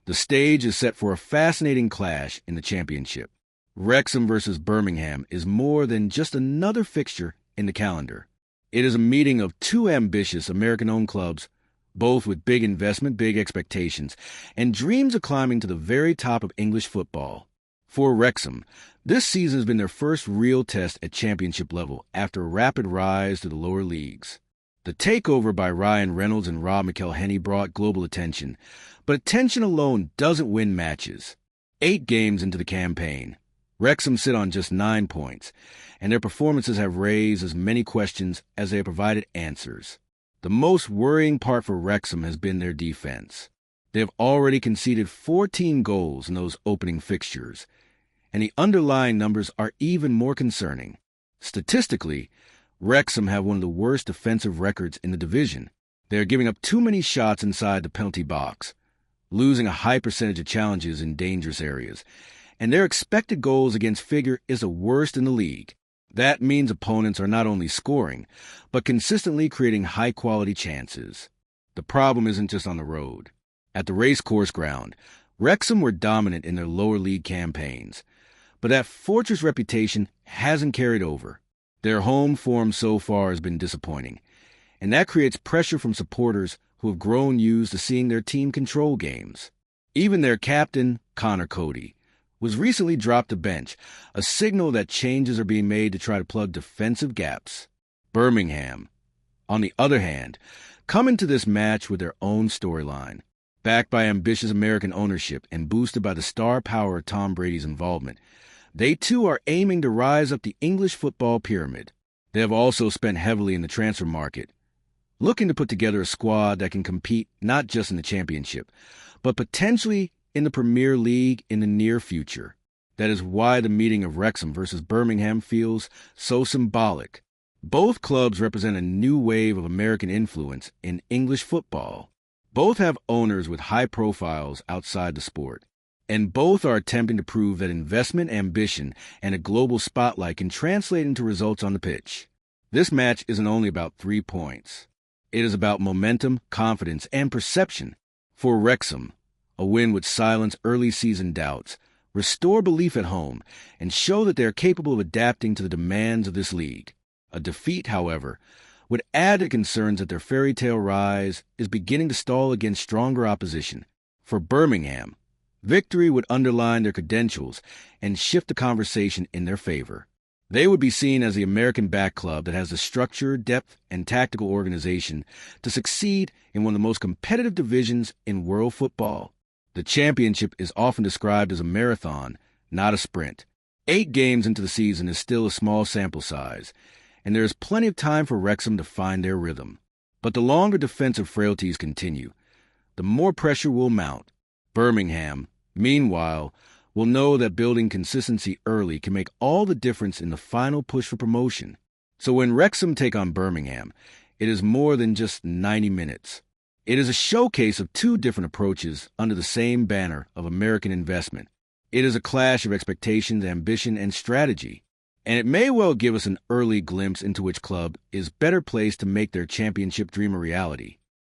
The stage is set for a fascinating clash in the championship. Wrexham versus Birmingham is more than just another fixture in the calendar. It is a meeting of two ambitious American-owned clubs, both with big investment, big expectations, and dreams of climbing to the very top of English football. For Wrexham, this season has been their first real test at championship level after a rapid rise to the lower leagues. The takeover by Reynolds and McElhenney brought global attention, but attention alone doesn't win matches. 8 games into the campaign, Wrexham sit on just 9 points, and their performances have raised as many questions as they have provided answers. The most worrying part for Wrexham has been their defense. They have already conceded 14 goals in those opening fixtures, and the underlying numbers are even more concerning. Statistically, Wrexham have one of the worst defensive records in the division. They are giving up too many shots inside the penalty box, losing a high percentage of challenges in dangerous areas, and their expected goals against figure is the worst in the league. That means opponents are not only scoring, but consistently creating high-quality chances. The problem isn't just on the road. At the racecourse ground, Wrexham were dominant in their lower league campaigns, but that fortress reputation hasn't carried over. Their home form so far has been disappointing, and that creates pressure from supporters who have grown used to seeing their team control games. Even their captain, Connor Cody, was recently dropped to bench, a signal that changes are being made to try to plug defensive gaps. Birmingham, on the other hand, come into this match with their own storyline. Backed by ambitious American ownership and boosted by the star power of Tom Brady's involvement, they too are aiming to rise up the English football pyramid. They have also spent heavily in the transfer market, looking to put together a squad that can compete not just in the championship, but potentially in the Premier League in the near future. That is why the meeting of Wrexham versus Birmingham feels so symbolic. Both clubs represent a new wave of American influence in English football. Both have owners with high profiles outside the sport, and both are attempting to prove that investment, ambition, and a global spotlight can translate into results on the pitch. This match isn't only about 3 points. It is about momentum, confidence, and perception. For Wrexham, a win would silence early season doubts, restore belief at home, and show that they are capable of adapting to the demands of this league. A defeat, however, would add to concerns that their fairy tale rise is beginning to stall against stronger opposition. For Birmingham, victory would underline their credentials and shift the conversation in their favor. They would be seen as the American-backed club that has the structure, depth, and tactical organization to succeed in one of the most competitive divisions in world football. The championship is often described as a marathon, not a sprint. 8 games into the season is still a small sample size, and there is plenty of time for Wrexham to find their rhythm. But the longer defensive frailties continue, the more pressure will mount. Birmingham, meanwhile, will know that building consistency early can make all the difference in the final push for promotion. So when Wrexham take on Birmingham, it is more than just 90 minutes. It is a showcase of 2 different approaches under the same banner of American investment. It is a clash of expectations, ambition, and strategy. And it may well give us an early glimpse into which club is better placed to make their championship dream a reality.